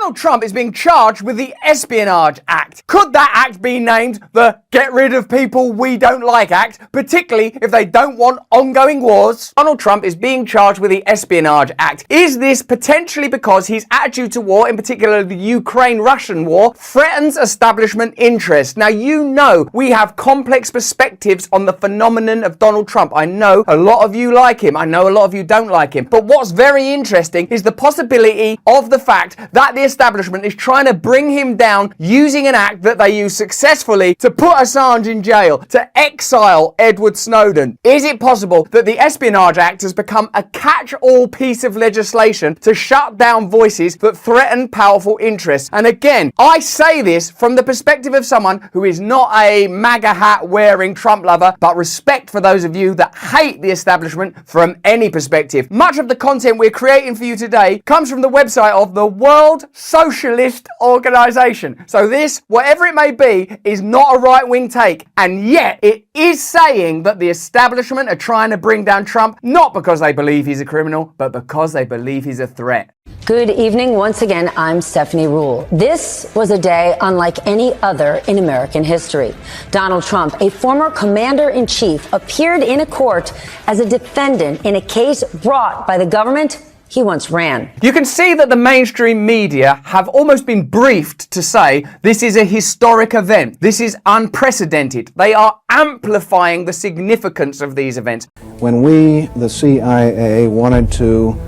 Donald Trump is being charged with the Espionage Act. Could that act be named the Get Rid of People We Don't Like Act, particularly if they don't want ongoing wars? Donald Trump is being charged with the Espionage Act. Is this potentially because his attitude to war, in particular the Ukraine-Russian war, threatens establishment interest? Now, you know we have complex perspectives on the phenomenon of Donald Trump. I know a lot of you like him. I know a lot of you don't like him. But what's very interesting is the possibility of the fact that the establishment is trying to bring him down using an act that they used successfully to put Assange in jail, to exile Edward Snowden. Is it possible that the Espionage Act has become a catch-all piece of legislation to shut down voices that threaten powerful interests? And again, I say this from the perspective of someone who is not a MAGA hat wearing Trump lover, but respect for those of you that hate the establishment from any perspective. Much of the content we're creating for you today comes from the website of the World Socialist Organization. So this, whatever it may be, is not a right-wing take, and yet it is saying that the establishment are trying to bring down Trump, not because they believe he's a criminal, but because they believe he's a threat. Good evening. Once again, I'm Stephanie Ruhle. This was a day unlike any other in American history. Donald Trump, a former commander-in-chief, appeared in a court as a defendant in a case brought by the government he once ran. You can see that the mainstream media have almost been briefed to say this is a historic event. This is unprecedented. They are amplifying the significance of these events. When we, the CIA, wanted to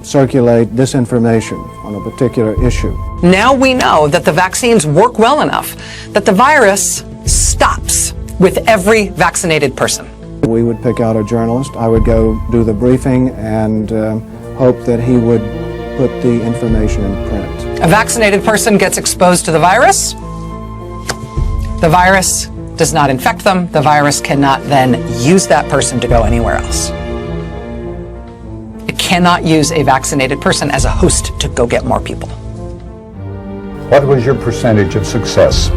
circulate disinformation on a particular issue. Now we know that the vaccines work well enough that the virus stops with every vaccinated person. We would pick out a journalist. I would go do the briefing and hope that he would put the information in print. A vaccinated person gets exposed to the virus. The virus does not infect them. The virus cannot then use that person to go anywhere else. It cannot use a vaccinated person as a host to go get more people. What was your percentage of success?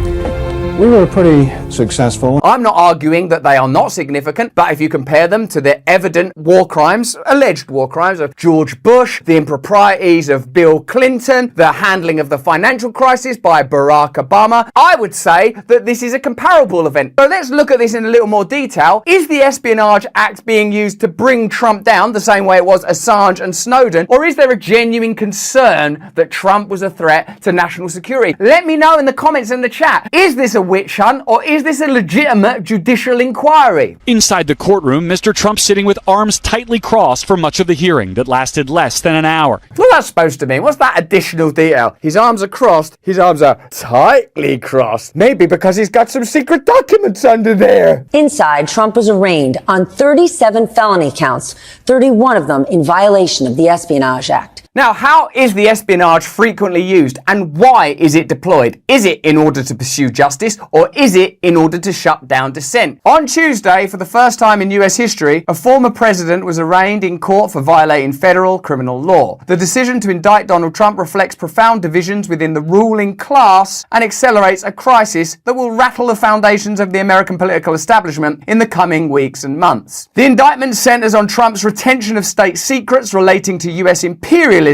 We were pretty successful. I'm not arguing that they are not significant, but if you compare them to the evident war crimes, alleged war crimes of George Bush, the improprieties of Bill Clinton, the handling of the financial crisis by Barack Obama, I would say that this is a comparable event. So let's look at this in a little more detail. Is the Espionage Act being used to bring Trump down the same way it was Assange and Snowden, or is there a genuine concern that Trump was a threat to national security? Let me know in the comments in the chat. Is this a witch hunt, or is this a legitimate judicial inquiry? Inside the courtroom, Mr. Trump sitting with arms tightly crossed for much of the hearing that lasted less than an hour. What's that supposed to mean? What's that additional detail? His arms are crossed. His arms are tightly crossed. Maybe because he's got some secret documents under there. Inside, Trump was arraigned on 37 felony counts, 31 of them in violation of the Espionage Act. Now, how is the espionage frequently used, and why is it deployed? Is it in order to pursue justice, or is it in order to shut down dissent? On Tuesday, for the first time in US history, a former president was arraigned in court for violating federal criminal law. The decision to indict Donald Trump reflects profound divisions within the ruling class and accelerates a crisis that will rattle the foundations of the American political establishment in the coming weeks and months. The indictment centers on Trump's retention of state secrets relating to US imperialism's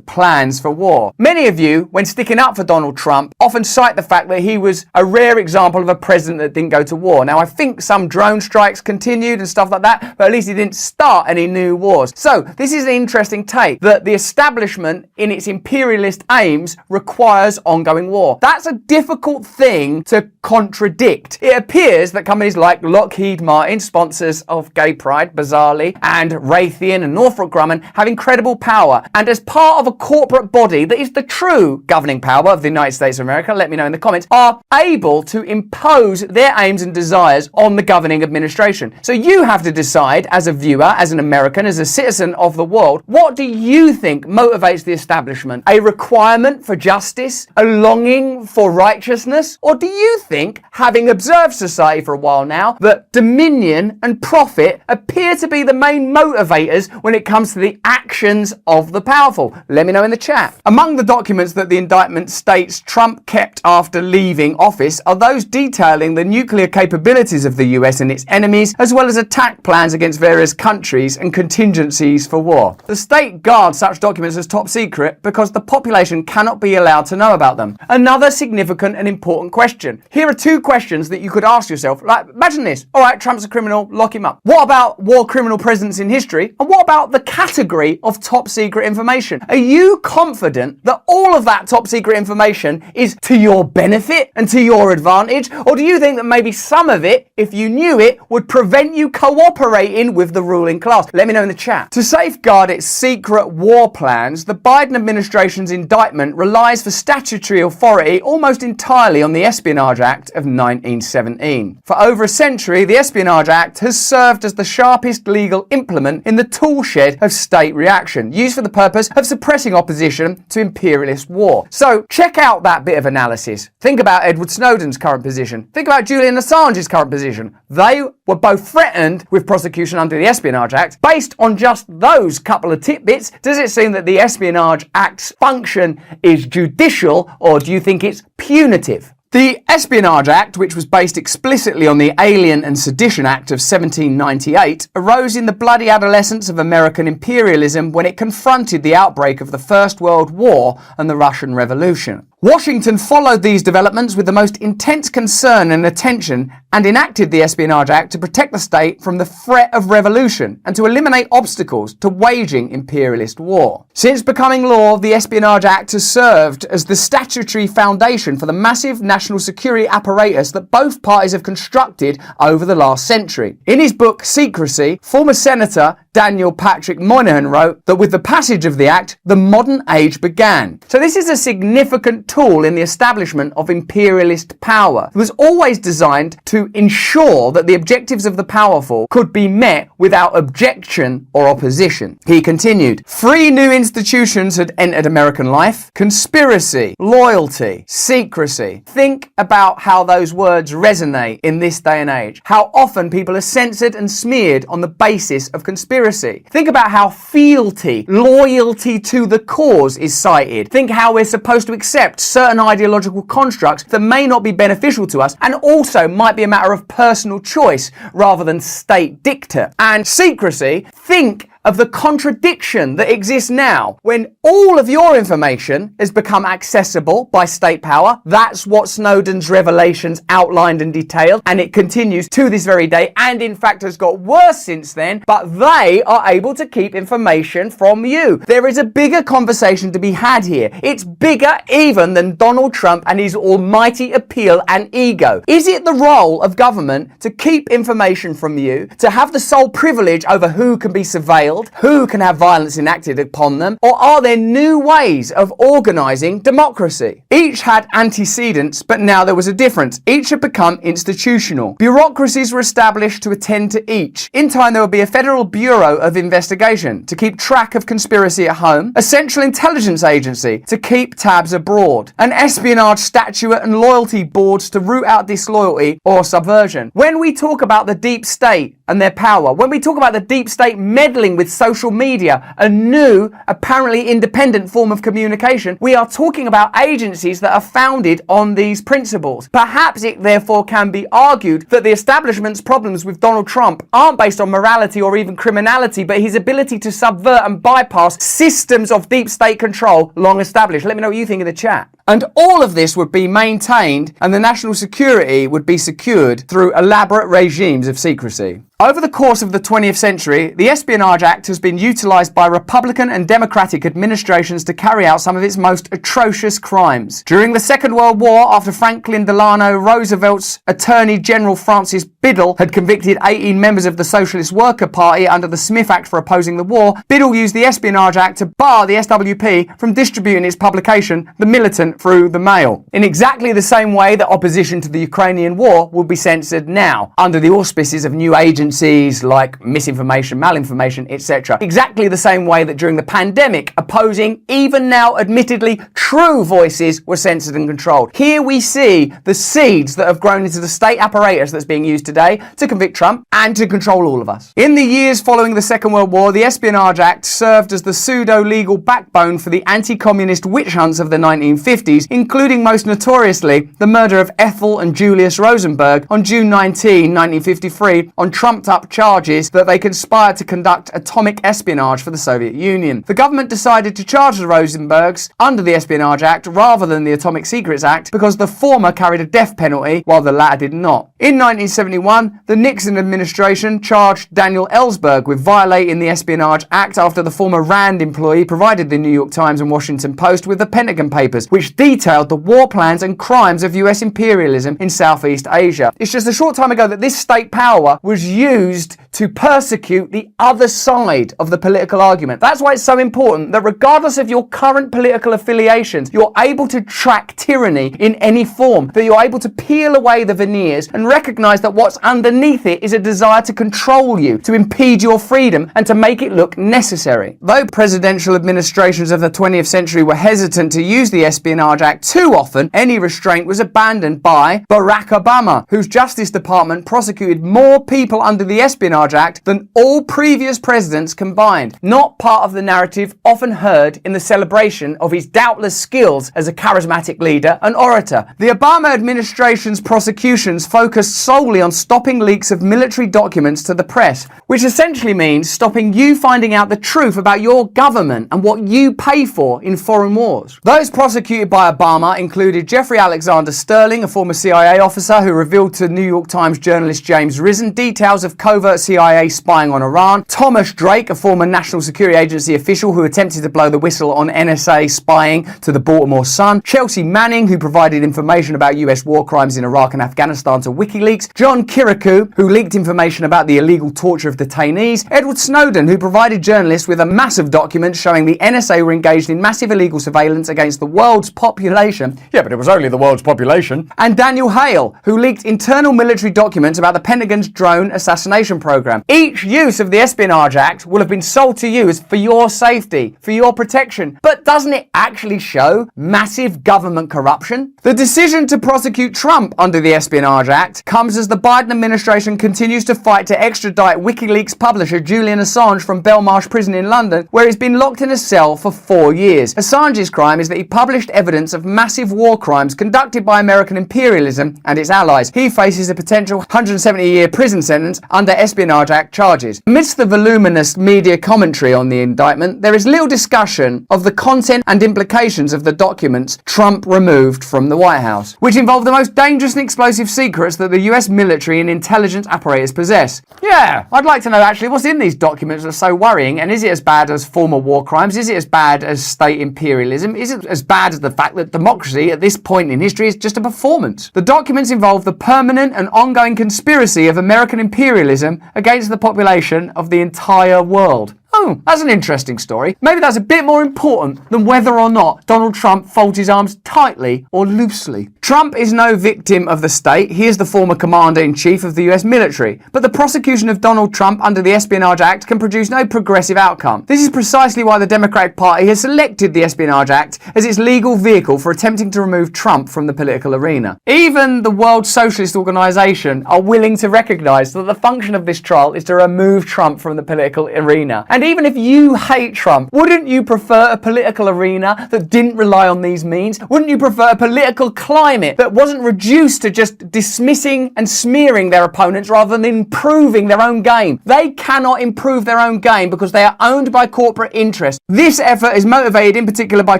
plans for war. Many of you, when sticking up for Donald Trump, often cite the fact that he was a rare example of a president that didn't go to war. Now, I think some drone strikes continued and stuff like that, but at least he didn't start any new wars. So, this is an interesting take, that the establishment, in its imperialist aims, requires ongoing war. That's a difficult thing to contradict. It appears that companies like Lockheed Martin, sponsors of gay pride, bizarrely, and Raytheon and Northrop Grumman have incredible power, and as part of a corporate body that is the true governing power of the United States of America, let me know in the comments, are able to impose their aims and desires on the governing administration. So you have to decide, as a viewer, as an American, as a citizen of the world, what do you think motivates the establishment? A requirement for justice? A longing for righteousness? Or do you think, having observed society for a while now, that dominion and profit appear to be the main motivators when it comes to the actions of the power powerful? Let me know in the chat. Among the documents that the indictment states Trump kept after leaving office are those detailing the nuclear capabilities of the US and its enemies, as well as attack plans against various countries and contingencies for war. The state guards such documents as top secret because the population cannot be allowed to know about them. Another significant and important question. Here are two questions that you could ask yourself. Like, imagine this. All right, Trump's a criminal, lock him up. What about war criminal presidents in history? And what about the category of top secret information? Are you confident that all of that top secret information is to your benefit and to your advantage? Or do you think that maybe some of it, if you knew it, would prevent you cooperating with the ruling class? Let me know in the chat. To safeguard its secret war plans, the Biden administration's indictment relies for statutory authority almost entirely on the Espionage Act of 1917. For over a century, the Espionage Act has served as the sharpest legal implement in the toolshed of state reaction, used for the purpose of suppressing opposition to imperialist war. So check out that bit of analysis. Think about Edward Snowden's current position. Think about Julian Assange's current position. They were both threatened with prosecution under the Espionage Act. Based on just those couple of tidbits, does it seem that the Espionage Act's function is judicial, or do you think it's punitive? The Espionage Act, which was based explicitly on the Alien and Sedition Act of 1798, arose in the bloody adolescence of American imperialism when it confronted the outbreak of the First World War and the Russian Revolution. Washington followed these developments with the most intense concern and attention and enacted the Espionage Act to protect the state from the threat of revolution and to eliminate obstacles to waging imperialist war. Since becoming law, the Espionage Act has served as the statutory foundation for the massive national security apparatus that both parties have constructed over the last century. In his book Secrecy, former Senator Daniel Patrick Moynihan wrote that with the passage of the Act, the modern age began. So this is a significant tool in the establishment of imperialist power. It was always designed to ensure that the objectives of the powerful could be met without objection or opposition. He continued, 3 new institutions had entered American life: conspiracy, loyalty, secrecy. Think about how those words resonate in this day and age. How often people are censored and smeared on the basis of conspiracy. Think about how fealty, loyalty to the cause is cited. Think how we're supposed to accept certain ideological constructs that may not be beneficial to us and also might be a matter of personal choice rather than state dictate. And secrecy, think of the contradiction that exists now when all of your information has become accessible by state power. That's what Snowden's revelations outlined and detailed, and it continues to this very day, and in fact has got worse since then, but they are able to keep information from you. There is a bigger conversation to be had here. It's bigger even than Donald Trump and his almighty appeal and ego. Is it the role of government to keep information from you, to have the sole privilege over who can be surveilled, who can have violence enacted upon them, or are there new ways of organising democracy? Each had antecedents, but now there was a difference. Each had become institutional. Bureaucracies were established to attend to each. In time, there would be a Federal Bureau of Investigation to keep track of conspiracy at home, a Central Intelligence Agency to keep tabs abroad, an espionage statute and loyalty boards to root out disloyalty or subversion. When we talk about the deep state and their power, when we talk about the deep state meddling with social media, a new, apparently independent form of communication, we are talking about agencies that are founded on these principles. Perhaps it therefore can be argued that the establishment's problems with Donald Trump aren't based on morality or even criminality, but his ability to subvert and bypass systems of deep state control long established. Let me know what you think in the chat. And all of this would be maintained and the national security would be secured through elaborate regimes of secrecy. Over the course of the 20th century, the Espionage Act has been utilised by Republican and Democratic administrations to carry out some of its most atrocious crimes. During the Second World War, after Franklin Delano Roosevelt's Attorney General Francis Biddle had convicted 18 members of the Socialist Worker Party under the Smith Act for opposing the war, Biddle used the Espionage Act to bar the SWP from distributing its publication, The Militant, through the mail. In exactly the same way that opposition to the Ukrainian war will be censored now, under the auspices of new agencies agencies like misinformation, malinformation, etc. Exactly the same way that during the pandemic, opposing, even now admittedly true voices were censored and controlled. Here we see the seeds that have grown into the state apparatus that's being used today to convict Trump and to control all of us. In the years following the Second World War, the Espionage Act served as the pseudo-legal backbone for the anti-communist witch hunts of the 1950s, including most notoriously the murder of Ethel and Julius Rosenberg on June 19, 1953, on trumped-up charges that they conspired to conduct atomic espionage for the Soviet Union. The government decided to charge the Rosenbergs under the Espionage Act rather than the Atomic Secrets Act because the former carried a death penalty while the latter did not. In 1971, the Nixon administration charged Daniel Ellsberg with violating the Espionage Act after the former RAND employee provided the New York Times and Washington Post with the Pentagon Papers, which detailed the war plans and crimes of US imperialism in Southeast Asia. It's just a short time ago that this state power was used to persecute the other side of the political argument. That's why it's so important that regardless of your current political affiliations, you're able to track tyranny in any form, that you're able to peel away the veneers and recognize that what's underneath it is a desire to control you, to impede your freedom, and to make it look necessary. Though presidential administrations of the 20th century were hesitant to use the Espionage Act too often, any restraint was abandoned by Barack Obama, whose Justice Department prosecuted more people under the Espionage Act than all previous presidents combined. Not part of the narrative often heard in the celebration of his doubtless skills as a charismatic leader and orator. The Obama administration's prosecutions focused solely on stopping leaks of military documents to the press, which essentially means stopping you finding out the truth about your government and what you pay for in foreign wars. Those prosecuted by Obama included Jeffrey Alexander Sterling, a former CIA officer who revealed to New York Times journalist James Risen details of covert CIA spying on Iran, Thomas Drake, a former National Security Agency official who attempted to blow the whistle on NSA spying to the Baltimore Sun, Chelsea Manning, who provided information about US war crimes in Iraq and Afghanistan to WikiLeaks, John Kirikou, who leaked information about the illegal torture of detainees, Edward Snowden, who provided journalists with a massive document showing the NSA were engaged in massive illegal surveillance against the world's population. Yeah, but it was only the world's population. And Daniel Hale, who leaked internal military documents about the Pentagon's drone assassination program. Each use of the Espionage Act will have been sold to you as for your safety, for your protection. But doesn't it actually show massive government corruption? The decision to prosecute Trump under the Espionage Act comes as the Biden administration continues to fight to extradite WikiLeaks publisher Julian Assange from Belmarsh prison in London, where he's been locked in a cell for 4 years. Assange's crime is that he published evidence of massive war crimes conducted by American imperialism and its allies. He faces a potential 170-year prison sentence under Espionage Act charges. Amidst the voluminous media commentary on the indictment, there is little discussion of the content and implications of the documents Trump removed from the White House, which involve the most dangerous and explosive secrets that the US military and intelligence apparatus possess. Yeah, I'd like to know actually what's in these documents that's so worrying, and is it as bad as former war crimes? Is it as bad as state imperialism? Is it as bad as the fact that democracy at this point in history is just a performance? The documents involve the permanent and ongoing conspiracy of American imperialism against the population of the entire world. Oh, that's an interesting story. Maybe that's a bit more important than whether or not Donald Trump folds his arms tightly or loosely. Trump is no victim of the state. He is the former commander-in-chief of the US military. But the prosecution of Donald Trump under the Espionage Act can produce no progressive outcome. This is precisely why the Democratic Party has selected the Espionage Act as its legal vehicle for attempting to remove Trump from the political arena. Even the World Socialist Organization are willing to recognize that the function of this trial is to remove Trump from the political arena. And even if you hate Trump, wouldn't you prefer a political arena that didn't rely on these means? Wouldn't you prefer a political climate that wasn't reduced to just dismissing and smearing their opponents rather than improving their own game? They cannot improve their own game because they are owned by corporate interests. This effort is motivated in particular by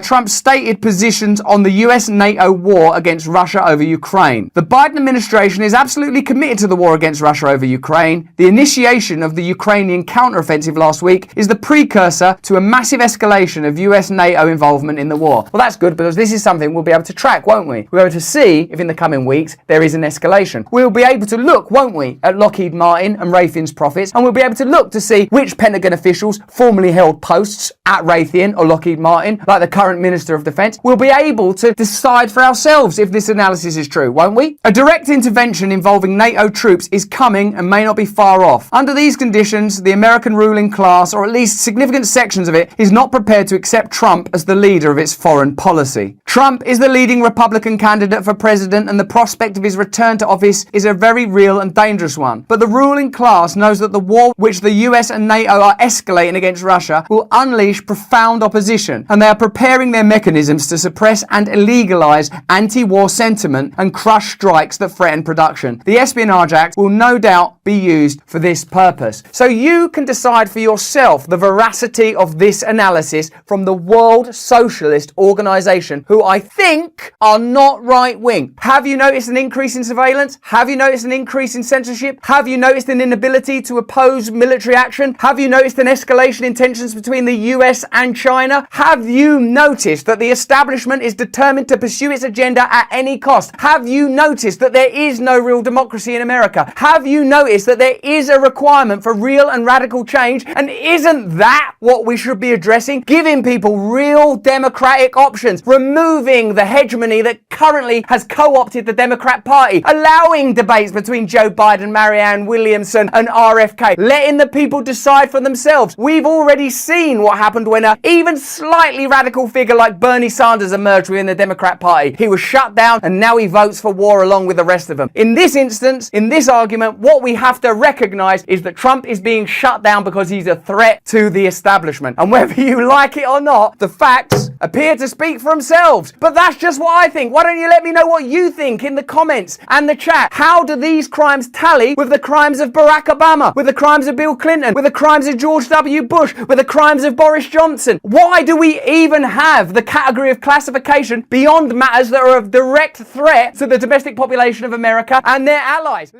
Trump's stated positions on the US-NATO war against Russia over Ukraine. The Biden administration is absolutely committed to the war against Russia over Ukraine. The initiation of the Ukrainian counteroffensive last week is the precursor to a massive escalation of US-NATO involvement in the war. Well, that's good because this is something we'll be able to track, won't we? We'll be able to see if in the coming weeks there is an escalation. We'll be able to look, won't we, at Lockheed Martin and Raytheon's profits, and we'll be able to look to see which Pentagon officials formerly held posts at Raytheon or Lockheed Martin, like the current Minister of Defense. We'll be able to decide for ourselves if this analysis is true, won't we? A direct intervention involving NATO troops is coming and may not be far off. Under these conditions, the American ruling class, or at least significant sections of it, is not prepared to accept Trump as the leader of its foreign policy. Trump is the leading Republican candidate for president, and the prospect of his return to office is a very real and dangerous one. But the ruling class knows that the war which the US and NATO are escalating against Russia will unleash profound opposition, and they are preparing their mechanisms to suppress and illegalize anti-war sentiment and crush strikes that threaten production. The Espionage Act will no doubt be used for this purpose. So you can decide for yourself the veracity of this analysis from the World Socialist Organization, who I think are not right-wing. Have you noticed an increase in surveillance? Have you noticed an increase in censorship? Have you noticed an inability to oppose military action? Have you noticed an escalation in tensions between the US and China? Have you noticed that the establishment is determined to pursue its agenda at any cost? Have you noticed that there is no real democracy in America? Have you noticed that there is a requirement for real and radical change? And isn't that what we should be addressing? Giving people real democratic options, removing the hegemony that currently has co-opted the Democrat Party, allowing debates between Joe Biden, Marianne Williamson and RFK, letting the people decide for themselves. We've already seen what happened when an even slightly radical figure like Bernie Sanders emerged within the Democrat Party. He was shut down and now he votes for war along with the rest of them. In this instance, in this argument, what we have to recognize is that Trump is being shut down because he's a threat to the establishment. And whether you like it or not, the facts appear to speak for themselves. But that's just what I think. Why don't you let me know what you think in the comments and the chat? How do these crimes tally with the crimes of Barack Obama, with the crimes of Bill Clinton, with the crimes of George W. Bush, with the crimes of Boris Johnson? Why do we even have the category of classification beyond matters that are of direct threat to the domestic population of America and their allies?